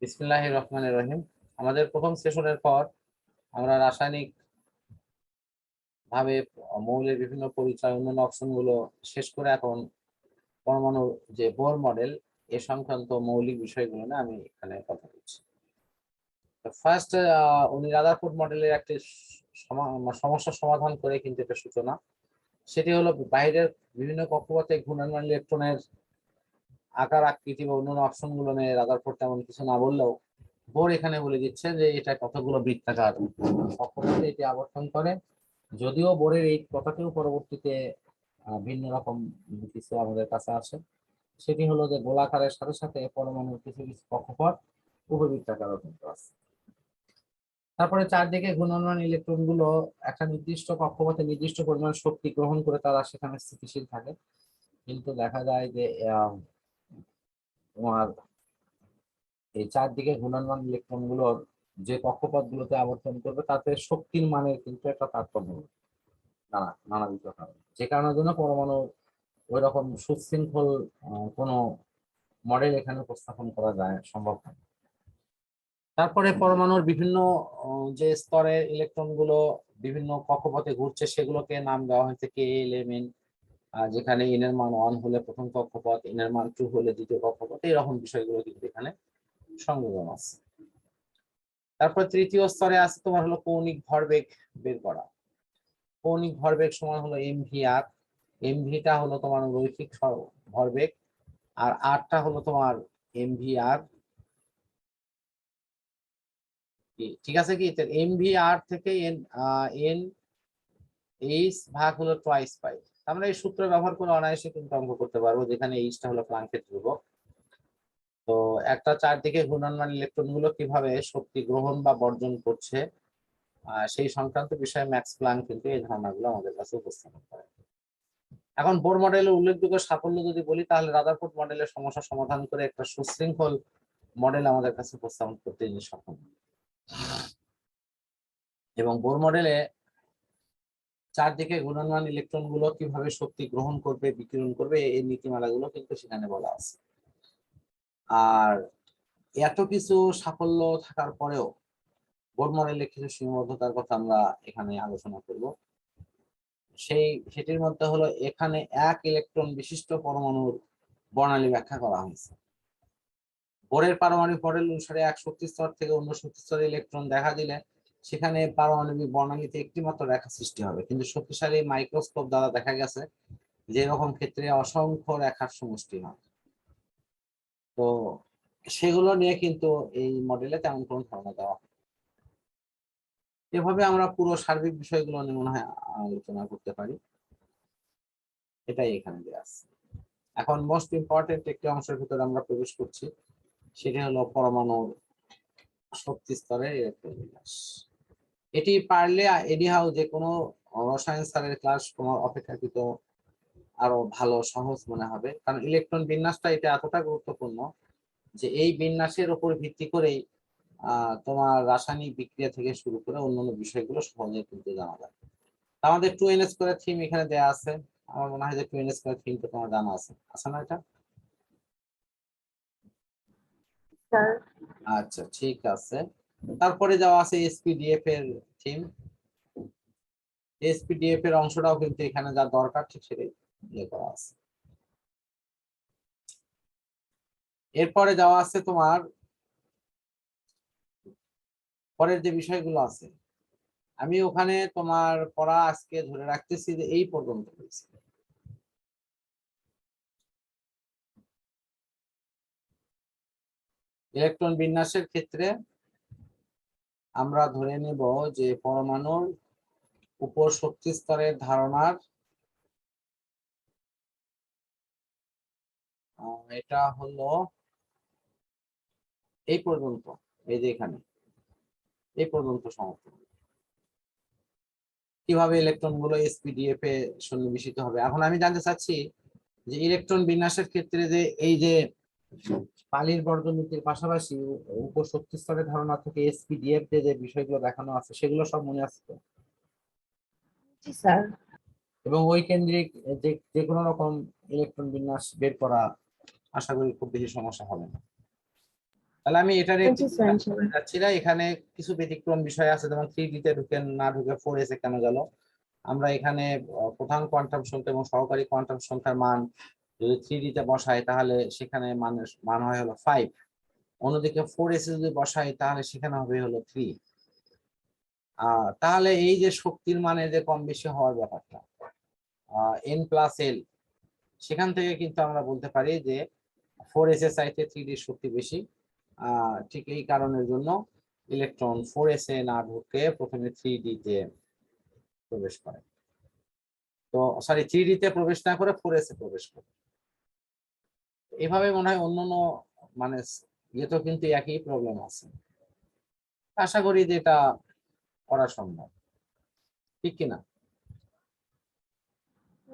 বিসমিল্লাহির রহমানির রহিম। আমাদের প্রথম সেশনের পর আমরা রাসায়নিক ভাবে মৌলের বিভিন্ন পরিচয় অন্যান্য অপশনগুলো শেষ করে এখন পরমাণুর যে বোর মডেল এ সংক্রান্ত মৌলিক বিষয়গুলো নিয়ে আমি এখানে কথা বলছি। ফার্স্ট উনি রাদারফোর্ড মডেলের একটি সমস্যা সমাধান করে কিন্তু এটা সূচনা, সেটি হলো বাইরের বিভিন্ন কক্ষপথে ঘূর্ণায়মান ইলেকট্রনের আকার আকৃতি বা অন্যান্য অপশনগুলো নিয়ে রাদারফোর্ড তেমন কিছু না বললেও বোর এখানে বলে দিচ্ছে যে এটা কতগুলো বৃত্তাকার কক্ষপথে এটি আবর্তন করে। যদিও বোরের এই কথাটিও পরবর্তীতে ভিন্ন রকম কিছু আমাদের কাছে আসে, সেটি হলো যে গোলাকারের সাথে সাথে পরমাণুর কিছু কিছু কক্ষপথ উপবৃত্তাকারও কিন্তু আছে। তারপরে চারদিকে ঘূর্ণায়মান ইলেকট্রন গুলো একটা নির্দিষ্ট কক্ষপথে নির্দিষ্ট পরিমাণ শক্তি গ্রহণ করে তারা সেখানে স্থিতিশীল থাকে, কিন্তু দেখা যায় যে তোমার এই চারদিকে ঘূর্ণায়মান ইলেকট্রন গুলোর যে কক্ষপথ গুলোতে আবর্তন করবে তাতে শক্তির মানের কিন্তু একটা তারতম্য নানাবিধ কারণে, যে কারণের জন্য পরমাণু ওই রকম সুশৃঙ্খল কোনো মডেল এখানে উপস্থাপন করা যায় সম্ভব হয়। তারপরে পরমাণুর বিভিন্ন যে স্তরের ইলেকট্রন গুলো বিভিন্ন কক্ষপথে ঘুরছে সেগুলোকে নাম দেওয়া হয়েছে কে এলিমেন্ট, যেখানে এন এর মান 1 হলে প্রথম কক্ষপথ, এন এর মান 2 হলে দ্বিতীয় কক্ষপথ, এইরকম বিষয়গুলো কিন্তু এখানে সংযোজন আছে। তারপর তৃতীয় স্তরে আছে তোমার হলো কৌণিক ভরবেগ বের করা। কৌণিক ভরবেগ সমান হলো এমভিআর। এমভিটা হলো তোমার রৈখিক ভরবেগ আর আরটা হলো তোমার এমভিআর। ঠিক আছে কি? এমভিআর থেকে এন এইচ ভাগ হলো টোয়াইস পাই। আমরা এই সূত্র ব্যবহার করে অনায়াসে কিন্তু অঙ্ক করতে পারবো, যেখানে এইচটা হলো প্লাঙ্কের ধ্রুবক। তো একটা চারদিকে ঘূর্ণায়মান ইলেকট্রন গুলো কিভাবে শক্তি গ্রহণ বা বর্জন করছে সেই সংক্রান্ত বিষয়ে ম্যাক্স প্লাঙ্ক কিন্তু এই ধারণাগুলো আমাদের কাছে উপস্থাপন করে। এখন বোর মডেলের উল্লেখযোগ্য সাফল্য যদি বলি, তাহলে রাদারফোর্ড মডেলের সমস্যা সমাধান করে একটা সুশৃঙ্খল মডেল আমাদের কাছে উপস্থাপন করতে সক্ষম। এবং বোর মডেলে চারদিকে ঘূর্ণায়মান ইলেকট্রন গুলো কিভাবে শক্তি গ্রহণ করবে বিকিরণ করবে এই নীতিমালাগুলো কিন্তু সেখানে বলা আছে। আর এত কিছু সাফল্য থাকার পরেও বোর মডেলের কিছু সীমাবদ্ধতার কথা আমরা এখানে আলোচনা করব। সেটির মধ্যে হলো এখানে এক ইলেকট্রন বিশিষ্ট পরমাণুর বর্ণালী ব্যাখ্যা করা হয়েছে। বোরের পারমাণবিক মডেল অনুসারে এক শক্তি স্তর থেকে অন্য শক্তি স্তরে ইলেকট্রন দেখা দিলে সেখানে পারমাণবিক বর্ণালীতে একটি মাত্র রেখা সৃষ্টি হবে, কিন্তু শক্তিশালী মাইক্রোস্কোপ দ্বারা দেখা গেছে যে এরকম ক্ষেত্রে অসংখ্য রেখার সমষ্টি হয়। তো সেগুলো নিয়ে কিন্তু এই মডেলে তেমন কোনো ধারণা দেওয়া হয়। এভাবে আমরা পুরো সার্বিক বিষয়গুলো নিয়ে মনে হয় আলোচনা করতে পারি, এটাই এখানে দেওয়া আছে। এখন মোস্ট ইম্পর্টেন্ট একটি অংশের ভিতরে আমরা প্রবেশ করছি, সেটা হলো পরমাণুর শক্তি স্তরের ইলেকট্রন বিন্যাস। এটি পারলে এনিহাউ যে কোনো রসায়ন স্যারের ক্লাস তোমার অপেক্ষাকৃত আরো ভালো সহজ মনে হবে, কারণ ইলেকট্রন বিন্যাসটা এটা এতটা গুরুত্বপূর্ণ যে এই বিন্যাসের উপর ভিত্তি করেই তোমার রাসায়নিক বিক্রিয়া থেকে শুরু করে অন্যান্য বিষয়গুলো সহজে কিন্তু জানা যায়। আমাদের 2n স্কয়ার থিম এখানে দেয়া আছে। আমার মনে হয় যে 2n স্কয়ার থিম তো তোমার জানা আছে না এটা? আচ্ছা ঠিক আছে। তারপরে যাওয়া আছে এসপিডিএফ এর থিম। এসপিডিএফ এর অংশটাও কিন্তু এখানে যা দরকার ঠিক সেটাই ইয়ে করা আছে। এরপরে যাওয়া আছে তোমার পরের যে বিষয়গুলো আছে, আমি ওখানে তোমার পড়া আজকে ধরে রাখতেছি যে এই পর্যন্ত হয়েছে। ইলেকট্রন বিন্যাসের ক্ষেত্রে আমরা ধরে নেব যে পরমাণুর উপর শক্তি স্তরের ধারণার এটা হলো এই পর্যন্ত, এই যে এখানে এই পর্যন্ত সমাপ্ত। কিভাবে ইলেকট্রন গুলো এসপিডিএফ এ সন্নিবেশিত হবে। এখন আমি জানতে চাচ্ছি যে ইলেকট্রন বিন্যাসের ক্ষেত্রে যে এই যে পালির বর্গনীতির পাশাপাশি উপর শক্তি স্তরের ধারণা থেকে এসপিডিএফ যে বিষয়গুলো দেখানো আছে সেগুলো সব মনে আছে তো? জি স্যার। এবং ওই কেন্দ্রিক যে কোনো রকম ইলেকট্রন বিন্যাস বের করা আশা করি খুব বেশি সমস্যা হবে না, তাহলে আমি এটারে জি স্যার ইনশাআল্লাহ। যাচ্ছি না, এখানে কিছু ব্যতিক্রম বিষয় আছে, যেমন 3D তে ঢুকে না ঢুকে 4S এ কেন গেল। আমরা এখানে প্রধান কোয়ান্টাম সংখ্যা এবং সহকারী কোয়ান্টাম সংখ্যার মান যদি 3D তে বসাই তাহলে সেখানে মান হয় হলো 5। অন্যদিকে 4S এ যদি বসাই তাহলে সেখানে হবে হলো 3। তাহলে এই যে শক্তির মানে যে কম বেশি হওয়ার ব্যাপারটা n+l, সেখান থেকে কিন্তু আমরা বলতে পারি যে 4S এর চাইতে 3D শক্তি বেশি। ঠিক এই কারণের জন্য ইলেকট্রন 4S এ না ঢুকে প্রথমে 3D তে প্রবেশ করে, তো সরি 3D তে প্রবেশ না করে 4S এ প্রবেশ করে। এভাবে মনে হয় অন্যান্য মানে তো কিন্তু একই প্রবলেম আছে। আশা করি যে এটা করা সম্ভব, ঠিক কিনা?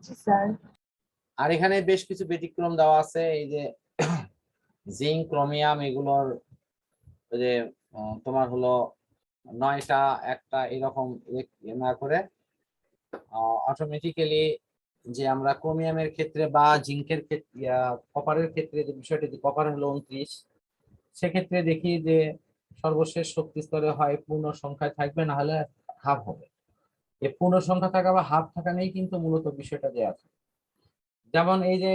জি স্যার। আর এখানে বেশ কিছু ব্যতিক্রম দেওয়া আছে, এই যে জিঙ্ক, ক্রোমিয়াম, এগুলোর যে তোমার হলো 9টা 1টা এরকম না করে অটোমেটিক্যালি যে আমরা ক্রোমিয়ামের ক্ষেত্রে বা জিঙ্কের ক্ষেত্রে কপারের ক্ষেত্রে যে বিষয়টি, কপার হলো 29, সেক্ষেত্রে দেখি যে সর্বশেষ শক্তি স্তরে হয় পূর্ণ সংখ্যায় থাকবে, না হলে হাফ হবে। এই পূর্ণ সংখ্যা থাকা বা হাফ থাকা নেই কিন্তু মূলত বিষয়টা দেওয়া আছে। যেমন এই যে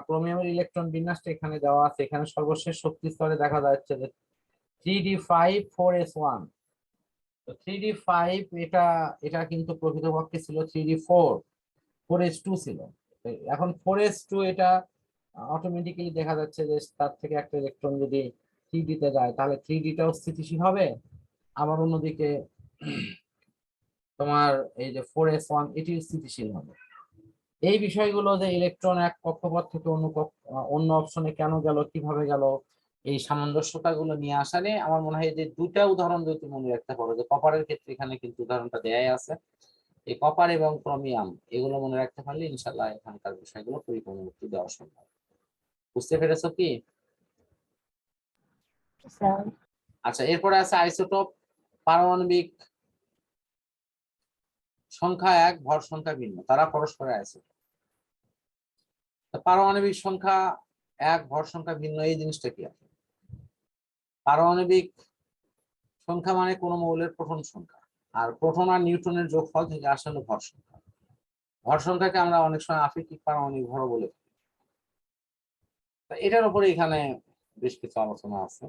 ক্রোমিয়ামের ইলেকট্রন বিন্যাসটা এখানে দেওয়া আছে, এখানে সর্বশেষ শক্তি স্তরে দেখা যাচ্ছে যে 3d5 4s1। তো 3d5 এটা এটা কিন্তু প্রকৃতপক্ষে ছিল 3d4, 4s2 ছিল। এখন 4s2 এটা অটোমেটিক্যালি দেখা যাচ্ছে যে তার থেকে একটা ইলেকট্রন যদি 3d তে যায় তাহলে 3d টাও স্থিতিশীল হবে। আবার অন্যদিকে তোমার এই যে 4s1 এটিও স্থিতিশীল হবে। এই বিষয়গুলো যে ইলেকট্রন এক কক্ষপথ থেকে অন্য অপশনে কেন গেল, কিভাবে গেল, এই সামঞ্জস্যতাগুলো নিয়ে আসা নিয়ে আমার মনে হয় যে দুটা উদাহরণ যদি তুমি মনে রাখতে পারো, যে কপারের ক্ষেত্রে এখানে কিন্তু উদাহরণটা দেয়াই আছে, এই কপার এবং ক্রোমিয়াম এগুলো মনে রাখতে পারলে ইনশাল্লাহ এখানকার বিষয়গুলো পরিপূর্ণ উত্তর দেওয়া সম্ভব। বুঝতে পেরেছো কি? স্যার আচ্ছা, এরপরে আছে আইসোটোপ। পারমাণবিক সংখ্যা এক, ভর সংখ্যা ভিন্ন, তারা পরস্পরের আইসোটোপ। পারমাণবিক সংখ্যা এক, ভর সংখ্যা ভিন্ন, এই জিনিসটা কি আছে? পারমাণবিক সংখ্যা মানে কোন মৌলের প্রোটন সংখ্যা, আর প্রোটন আর নিউট্রনের যোগফল থেকে আসে হলো ভর সংখ্যা। ভর সংখ্যাকে আমরা অনেক সময় আপেক্ষিক পারমাণবিক ভরও বলে থাকি। এটার উপরে এখানে বেশ কিছু আলোচনা আছে।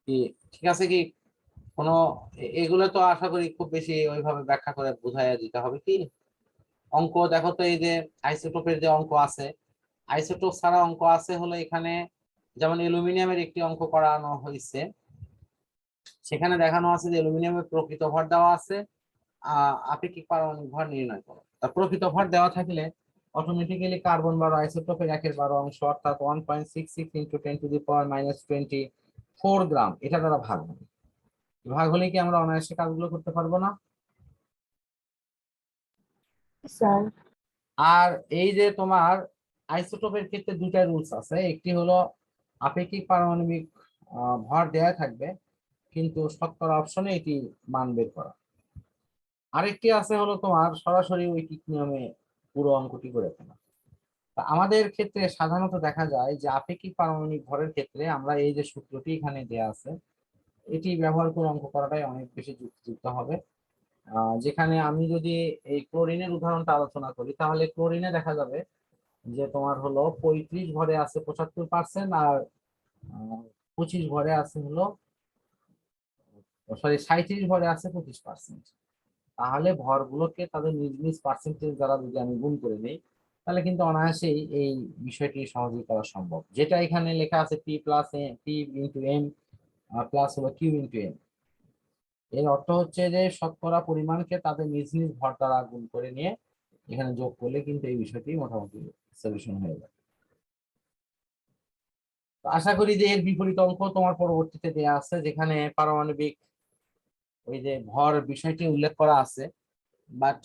কি ঠিক আছে কি? কোনো এগুলো তো আশা করি খুব বেশি ওইভাবে ব্যাখ্যা করে বোঝাইয়া দিতে হবে কি? অঙ্ক দেখো তো, এই যে আইসোটোপের যে অঙ্ক আছে, আইসোটোপ ছাড়া অঙ্ক আছে হলো এখানে, যেমন অ্যালুমিনিয়ামের একটি অঙ্ক করানো হয়েছে, সেখানে দেখানো আছে যে অ্যালুমিনিয়ামের প্রকৃত ভর দেওয়া আছে, আপেক্ষিক পারমাণবিক ভর নির্ণয় করো। প্রকৃত ভর দেওয়া থাকলে অটোমেটিক্যালি কার্বন 12 আইসোটোপের 1/12 অংশ অর্থাৎ 1.66 × 10⁻24 গ্রাম এটা দ্বারা ভাগ হবে। ভাগ হলে কি আমরা অনায়াসে কাজগুলো করতে পারবো না? স্যার। আর এই যে তোমার আইসোটোপের ক্ষেত্রে দুটা রুলস আছে, একটি হলো আপেক্ষিক পারমাণবিক ভর দেয়া থাকবে কিন্তু শতকরা অপশনে এটি মান বের করা। আরেকটি আছে হলো তোমার সরাসরি ঐকিক নিয়মে পুরো অঙ্কটি করে ফেলা। আমাদের ক্ষেত্রে সাধারণত দেখা যায় যে আপেক্ষিক পারমাণবিক ভরের ক্ষেত্রে আমরা এই যে সূত্রটি এখানে দেয়া আছে এটি ব্যবহার করে অঙ্ক করাটাই অনেক বেশি যুক্তিযুক্ত হবে। যেখানে আমি যদি এই ক্লোরিনের উদাহরণটা আলোচনা করি তাহলে ক্লোরিনে দেখা যাবে যে তোমার হলো 35 ভরে আছে 75%, আর 25 ভরে আছে হলো সরি 37 ভরে আছে 25%। তাহলে ভরগুলোকে তাদের নিজ নিজ পার্সেন্টেজ দ্বারা যদি আমি গুণ করে নিই তাহলে কিন্তু অনায়াসেই এই বিষয়টি সহজেই করা সম্ভব। যেটা এখানে লেখা আছে P plus P into M plus হলো কিউ ইন্টু এম, এর অর্থ হচ্ছে যে শতকরা পরিমাণকে তাদের নিজ নিজ ভর দ্বারা গুণ করে নিয়ে এখানে যোগ করলে কিন্তু এই বিষয়টি মোটামুটি সলিউশন হয়ে যাবে। তো আশা করি যে এর বিপরীত অঙ্ক তোমার পরবর্তীতে দেয়া আছে, যেখানে পারমাণবিক ওই যে ভর বিষয়টি উল্লেখ করা আছে, বাট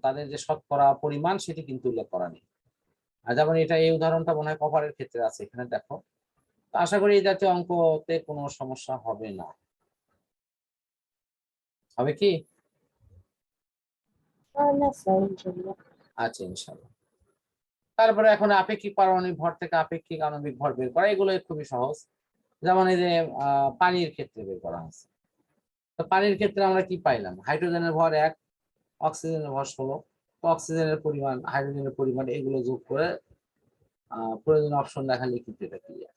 তাদের যে শতকরা পরিমাণ সেটি কিন্তু উল্লেখ করা নেই। আর যেমন এটা এই উদাহরণটা মনে হয় কপারের ক্ষেত্রে আছে, এখানে দেখো। তো আশা করি এই জাতীয় অঙ্কতে কোনো সমস্যা হবে না, হবে কি? না স্যার ইনশাআল্লাহ। আচ্ছা, ইনশাল্লাহ। তারপরে এখন আপেক্ষিক পারমাণবিক ভর থেকে আপেক্ষিক আণবিক ভর বের করা, এগুলো খুবই সহজ। যেমন এই যে পানির ক্ষেত্রে বের করা হয়েছে। তো পানির ক্ষেত্রে আমরা কি পাইলাম, হাইড্রোজেনের ভর 1, অক্সিজেনের ভর 16, অক্সিজেনের পরিমাণ, হাইড্রোজেনের পরিমাণ, এগুলো যোগ করে প্রয়োজনীয় অপশন দেখালে কিন্তু এটা ক্লিয়ার।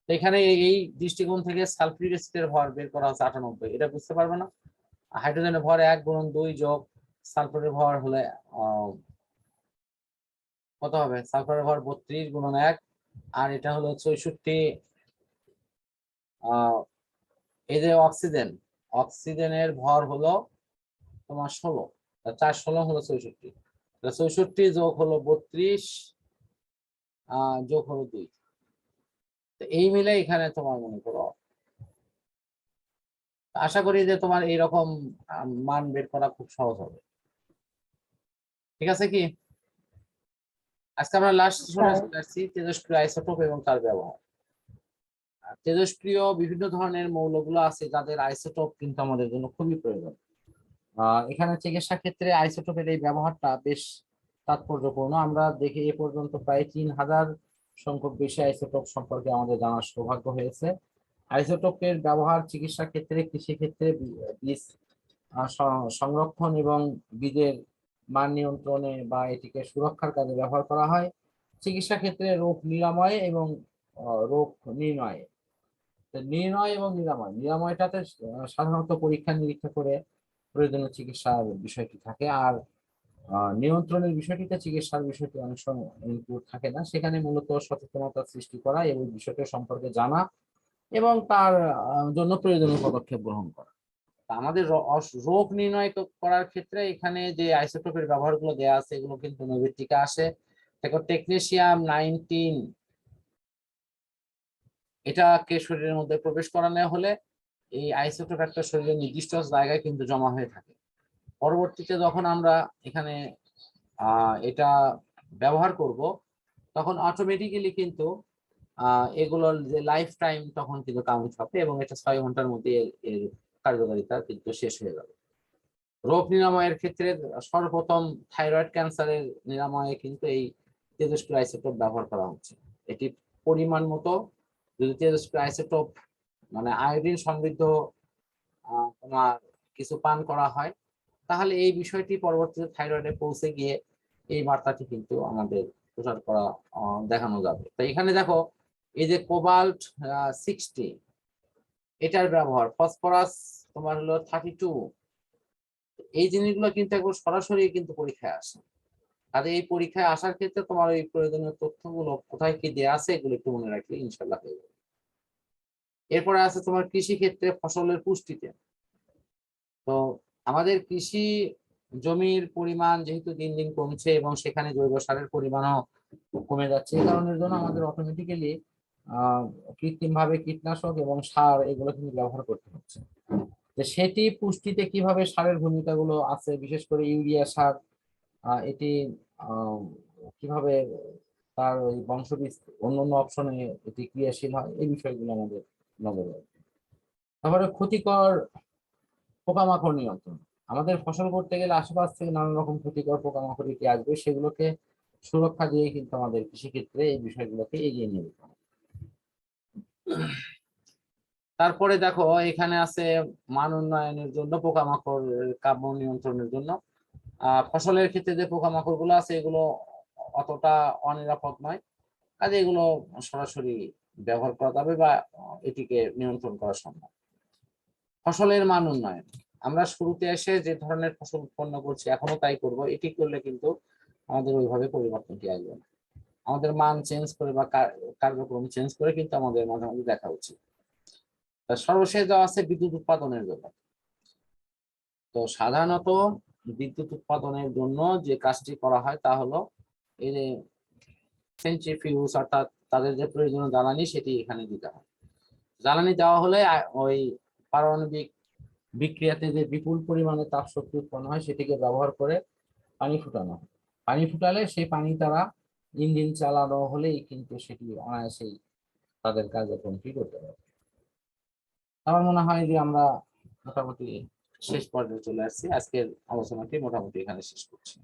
এখানে এই দৃষ্টিকোণ থেকে সালফিউরিক অ্যাসিডের ভর বের করা হচ্ছে 98, এটা বুঝতে পারবে না। হাইড্রোজেনের ভর 1 গুণন 2 যোগ সালফারের ভর হলে কত হবে, সালফারের ভর 32 গুণন 1, আর এটা হলো 64। এই যে অক্সিজেনের ভর হলো তোমার 16, 4 16 হলো 64, 64 যোগ হলো 32 যোগ হলো 2। এই মিলে এখানে তোমার মনে করো, আশা করি যে তোমার এইরকম মান বের করা খুব সহজ হবে। ঠিক আছে কি? আজকে আমরা লাস্ট চলে আসছি তেজস্ক্রিয় আইসোটোপ এবং তার ব্যবহার। তেজস্ক্রিয় বিভিন্ন ধরনের মৌলগুলো আছে যাদের আইসোটোপ কিন্তু আমাদের জন্য খুবই প্রয়োজন। এখানে চিকিৎসা ক্ষেত্রে আইসোটোপের এই ব্যবহারটা বেশ তাৎপর্যপূর্ণ। আমরা দেখি এ পর্যন্ত প্রায় 3000 সংখ্যক বেশি আইসোটোপ সম্পর্কে আমাদের জানার সৌভাগ্য হয়েছে। আইসোটোপের ব্যবহার চিকিৎসা ক্ষেত্রে, কৃষি ক্ষেত্রে, বীজ সংরক্ষণ এবং বীজের মান নিয়ন্ত্রণে বা এটিকে সুরক্ষার কাজে ব্যবহার করা হয়। চিকিৎসা ক্ষেত্রে রোগ নিরাময় এবং রোগ নির্ণয় এবং নিরাময়টাতে সাধারণত পরীক্ষা নিরীক্ষা করে প্রয়োজনীয় চিকিৎসার বিষয়টি থাকে, আর নিয়ন্ত্রণের বিষয়টিতে চিকিৎসার বিষয়টি অনেক সময় ইনক্লুড থাকে না। সেখানে মূলত সচেতনতা সৃষ্টি করা এবং বিষয়টি সম্পর্কে জানা এবং তার জন্য প্রয়োজনীয় পদক্ষেপ গ্রহণ করা। আমাদের রোগ নির্ণয় করার ক্ষেত্রে এখানে যে আইসোটোপের ব্যবহারগুলো দেওয়া আছে এগুলো কিন্তু নৈবেদ থেকে আসে। দেখো টেকনেশিয়াম 19 এটাকে শরীরের মধ্যে প্রবেশ করানো হলে এই আইসোটোপ একটা শরীরের নির্দিষ্ট জায়গায় কিন্তু জমা হয়ে থাকে। পরবর্তীতে যখন আমরা এখানে এটা ব্যবহার করব তখন অটোমেটিক্যালি কিন্তু এগুলোর যে লাইফ টাইম তখন কিন্তু কাউন্ট হবে এবং এটা 6 ঘন্টার মধ্যে এর কার্যকারিতা কিন্তু শেষ হয়ে যাবে। রোগ নিরাময়ের ক্ষেত্রে সর্বপ্রথম থাইরয়েড ক্যান্সারের নিরাময়ে কিন্তু এই তেজস্ক্রিয় আইসোটোপ ব্যবহার করা হচ্ছে। এটি পরিমাণ মতো যদি তেজস্ক্রিয় আইসোটোপ মানে আয়োডিন সমৃদ্ধ তোমার কিছু পান করা হয় তাহলে এই বিষয়টি পরবর্তীতে থাইরয়েডে পৌঁছে গিয়ে এই বার্তাটি কিন্তু আমাদের প্রচার করা দেখানো যাবে। তো এখানে দেখো এই যে কোবাল্ট 60 এটার ব্যবহার, ফসফরাস তোমার হলো 32, এই জিনিসগুলো কিন্তু একবার সরাসরি কিন্তু পরীক্ষায় আসে। আর এই পরীক্ষায় আসার ক্ষেত্রে তোমার এই প্রয়োজনীয় তথ্যগুলো কোথায় কি দেওয়া আছে এগুলো একটু মনে রাখলে ইনশাল্লাহ হয়ে যাবে। এরপরে আছে তোমার কৃষি ক্ষেত্রে ফসলের পুষ্টিতে। তো আমাদের কৃষি জমির পরিমাণ যেহেতু দিন দিন কমছে এবং সেখানে জৈব সারের পরিমাণও কমে যাচ্ছে, এই কারণের জন্য আমাদের অটোমেটিক্যালি কৃত্রিম ভাবে কীটনাশক এবং সার এগুলো কিন্তু ব্যবহার করতে হচ্ছে। যে সেটি পুষ্টিতে কিভাবে সারের ভূমিকাগুলো আছে, বিশেষ করে ইউরিয়া সার, এটি কিভাবে তার ওই বংশবীজ অন্যান্য অপশনে এটি ক্রিয়াশীল হয়, এই বিষয়গুলো আমাদের নজরে রাখবে। তারপরে ক্ষতিকর পোকামাকড় নিয়ন্ত্রণ। আমাদের ফসল করতে গেলে আশেপাশ থেকে নানান রকম ক্ষতিকর পোকামাকড় কি আসবে সেগুলোকে সুরক্ষা দিয়ে কিন্তু আমাদের কৃষিক্ষেত্রে এই বিষয়গুলোকে এগিয়ে নিয়ে যেতে হবে। তারপরে দেখো এখানে আছে মান উন্নয়নের জন্য পোকামাকড় কাম্য নিয়ন্ত্রণের জন্য। ফসলের ক্ষেত্রে যে পোকামাকড় গুলো আছে এগুলো অতটা অনিরাপদ নয়, কাজে এগুলো সরাসরি ব্যবহার করা যাবে বা এটিকে নিয়ন্ত্রণ করা সম্ভব। ফসলের মান উন্নয়ন, আমরা শুরুতে এসে যে ধরনের ফসল উৎপন্ন করছি এখনো তাই করব, এটি করলে কিন্তু আমাদের ওইভাবে পরিবর্তনটি আসবে না। আমাদের মান চেঞ্জ করে বা কার্যক্রম চেঞ্জ করে কিন্তু আমাদের মাঝে মাঝে দেখা উচিত। সর্বশেষ যা আছে বিদ্যুৎ উৎপাদনের জন্য। তো সাধারণত বিদ্যুৎ উৎপাদনের জন্য যে কাজটি করা হয় তা হলো এই যে সেন্ট্রিফিউজ, অর্থাৎ তাদের যে প্রয়োজনীয় জ্বালানি সেটি এখানে দিতে হয়। জ্বালানি দেওয়া হলে ওই পারমাণবিক বিক্রিয়াতে যে বিপুল পরিমাণে তাপ শক্তি উৎপন্ন হয় সেটিকে ব্যবহার করে পানি ফুটানো হয়। পানি ফুটালে সেই পানি তারা ইঞ্জিন চালানো হলেই কিন্তু সেটি অনায়াসেই তাদের কার্যক্রমটি করতে পারে। আমার মনে হয় যে আমরা মোটামুটি শেষ পর্যায়ে চলে আসছি। আজকের আলোচনাটি মোটামুটি এখানে শেষ করছি।